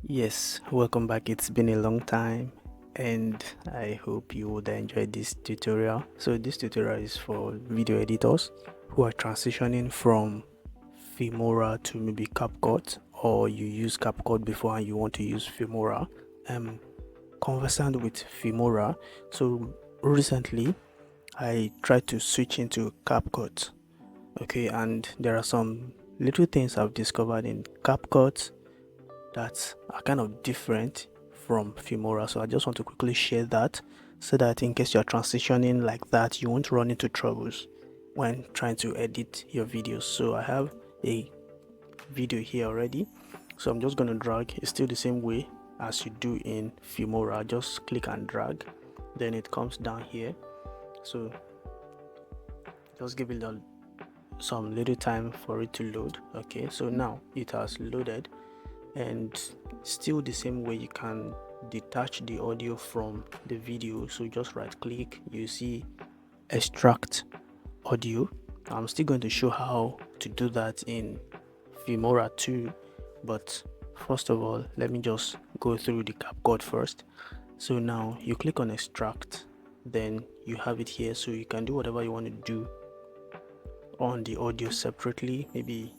Yes, welcome back. It's been a long time and I hope you would enjoy this tutorial. So this tutorial is for video editors who are transitioning from Filmora to maybe Capcut, or you use Capcut before and you want to use Filmora. I'm conversant with Filmora, so recently I tried to switch into Capcut. Okay, and there are some little things I've discovered in Capcut that are kind of different from Filmora. So I just want to quickly share that so that in case you're transitioning like that, you won't run into troubles when trying to edit your videos. So I have a video here already. So I'm just going to drag. It's still the same way as you do in Filmora. Just click and drag. Then it comes down here. So just give it some little time for it to load. Okay, so now it has loaded, and still the same way you can detach the audio from the video. So just right click, you see extract audio. I'm still going to show how to do that in Filmora too, but first of all let me just go through the CapCut first. So now you click on extract, then you have it here, so you can do whatever you want to do on the audio separately. Maybe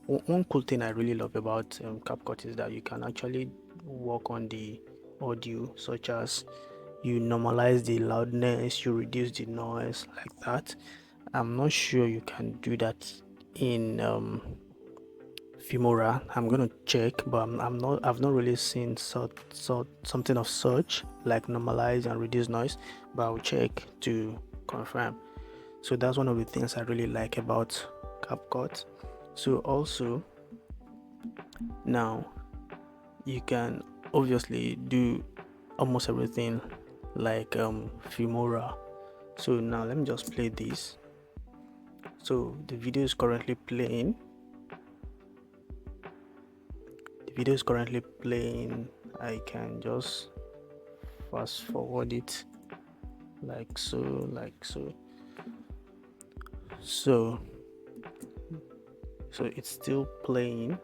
one cool thing I really love about CapCut is that you can actually work on the audio, such as you normalize the loudness, you reduce the noise, like that. I'm not sure you can do that in Filmora. I'm gonna check, but I've not really seen something of such like normalize and reduce noise, but I'll check to confirm. So that's one of the things I really like about CapCut. So also now you can obviously do almost everything like Filmora. So now let me just play this. So the video is currently playing. I can just fast forward it like so, so it's still playing.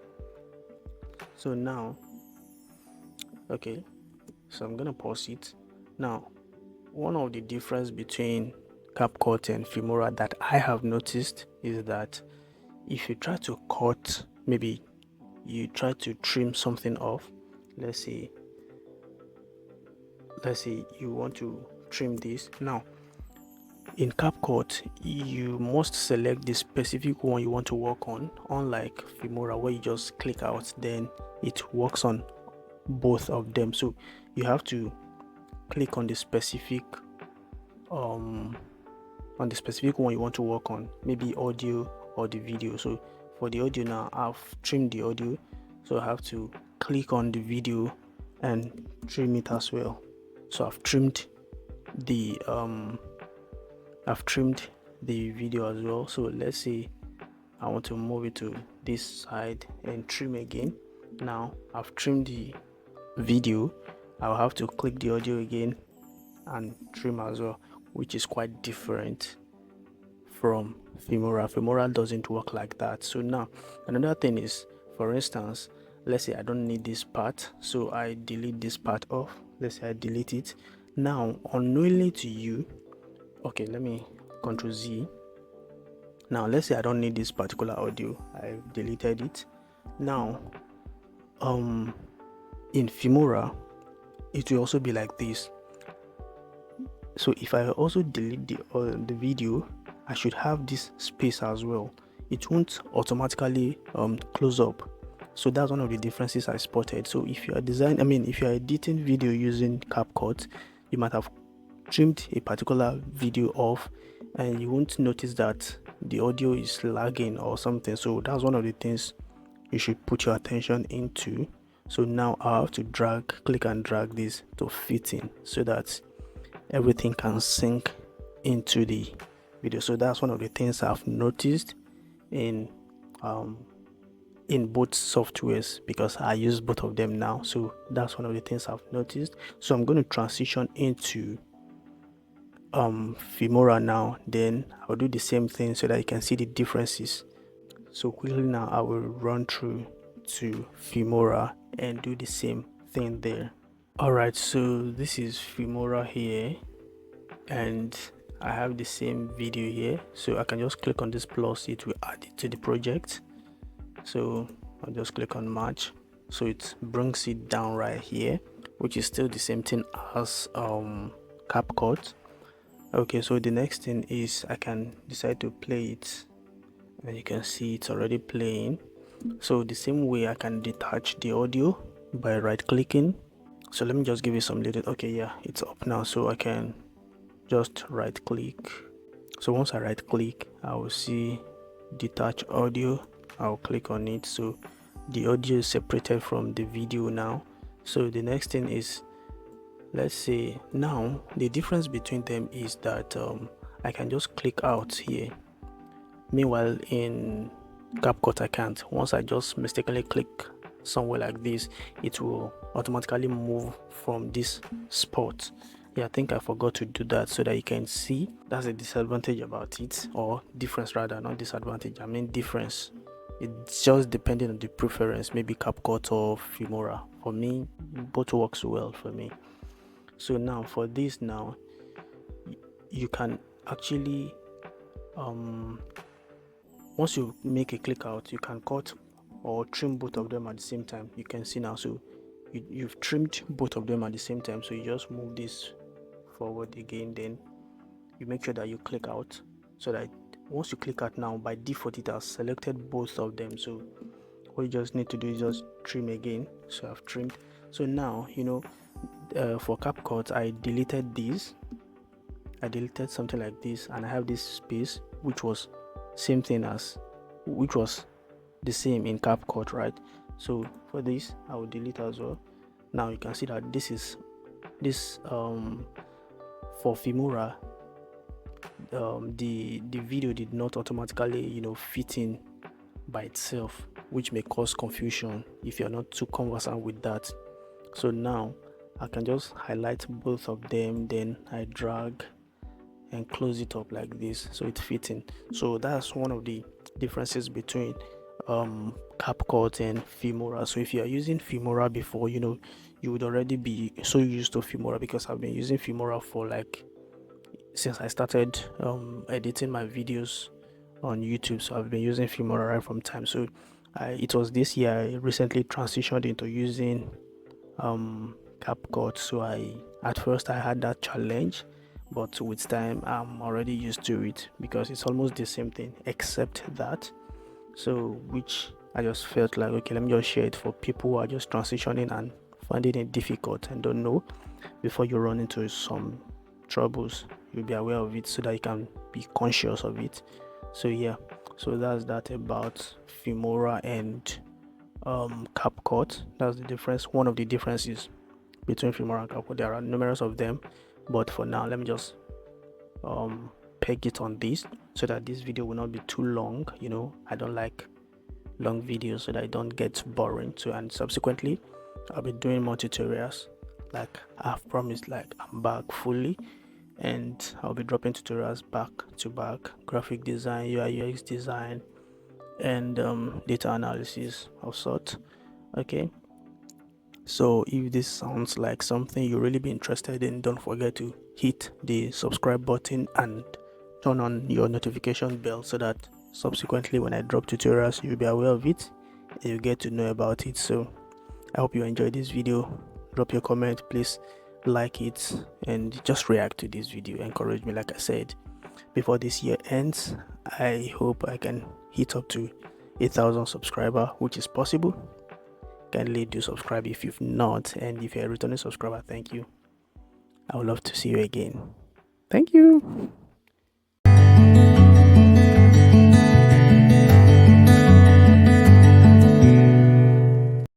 So now, okay, so I'm gonna pause it. Now, one of the difference between CapCut and Filmora that I have noticed is that if you try to cut, maybe you try to trim something off, let's say you want to trim this. Now in CapCut you must select the specific one you want to work on, unlike Filmora where you just click out, then it works on both of them. So you have to click on the specific one you want to work on, maybe audio or the video. So for the audio now, I've trimmed the audio, so I have to click on the video and trim it as well. So I've trimmed the video as well. So let's say I want to move it to this side and trim again. Now I've trimmed the video, I'll have to click the audio again and trim as well, which is quite different from Filmora. Filmora doesn't work like that. So now another thing is, for instance, let's say I don't need this part, so I delete this part off. Let's say I delete it. Now unknowingly to you, okay, let me Ctrl Z. Now let's say I don't need this particular audio, I've deleted it. Now in Filmora it will also be like this. So if I also delete the video, I should have this space as well. It won't automatically close up. So that's one of the differences I spotted. So if you are if you are editing video using CapCut, you might have trimmed a particular video off and you won't notice that the audio is lagging or something. So that's one of the things you should put your attention into. So now I have to click and drag this to fit in so that everything can sync into the video. So that's one of the things I've noticed in both softwares, because I use both of them now. So that's one of the things I've noticed. So I'm going to transition into Filmora now, then I'll do the same thing so that you can see the differences. So quickly now I will run through to Filmora and do the same thing there. Alright, so this is Filmora here, and I have the same video here, so I can just click on this plus, it will add it to the project. So I'll just click on match, so it brings it down right here, which is still the same thing as Capcut. Okay, so the next thing is I can decide to play it, and you can see it's already playing. So the same way I can detach the audio by right clicking. So let me just give you some little, okay, yeah, it's up now, so I can just right click. So once I right click, I will see detach audio. I'll click on it, so the audio is separated from the video now. So the next thing is, let's say now the difference between them is that I can just click out here. Meanwhile in Capcut I can't. Once I just mistakenly click somewhere like this, it will automatically move from this spot. Yeah, I think I forgot to do that so that you can see. That's a disadvantage about it, or difference rather, not disadvantage, I mean difference. It's just depending on the preference, maybe Capcut or Filmora. For me, both works well for me. So now for this, now you can actually once you make a click out, you can cut or trim both of them at the same time. You can see now, so you've trimmed both of them at the same time. So you just move this forward again, then you make sure that you click out, so that once you click out now, by default it has selected both of them. So what you just need to do is just trim again. So I've trimmed. So now, you know, for Capcut I deleted this. I deleted something like this, and I have this space which was same thing as, which was the same in Capcut, right? So for this I will delete as well. Now you can see that this is for Filmora, the video did not automatically, you know, fit in by itself, which may cause confusion if you're not too conversant with that. So now I can just highlight both of them, then I drag and close it up like this, so it fits in. So that's one of the differences between Capcut and Filmora. So if you are using Filmora before, you know, you would already be so used to Filmora, because I've been using Filmora for like since I started editing my videos on YouTube. So I've been using Filmora right from time. So it was this year I recently transitioned into using Capcut. So at first I had that challenge, but with time I'm already used to it, because it's almost the same thing except that. So which I just felt like, okay, let me just share it for people who are just transitioning and finding it difficult and don't know. Before you run into some troubles, you'll be aware of it, so that you can be conscious of it. So yeah, so that's that about Filmora and Capcut. That's the difference, one of the differences between Filmora and Capcut. There are numerous of them, but for now let me just peg it on this, so that this video will not be too long. You know, I don't like long videos, so that I don't get boring too. And subsequently I'll be doing more tutorials, like I've promised. Like I'm back fully, and I'll be dropping tutorials back to back: graphic design, UI UX design, and data analysis of sort. Okay, so if this sounds like something you really be interested in, don't forget to hit the subscribe button and turn on your notification bell, so that subsequently when I drop tutorials you'll be aware of it and you get to know about it. So I hope you enjoyed this video. Drop your comment, please like it, and just react to this video. Encourage me, like I said. Before this year ends, I hope I can hit up to 1,000 subscribers, which is possible. Kindly do subscribe if you've not, and if you're a returning subscriber, thank you. I would love to see you again. Thank you.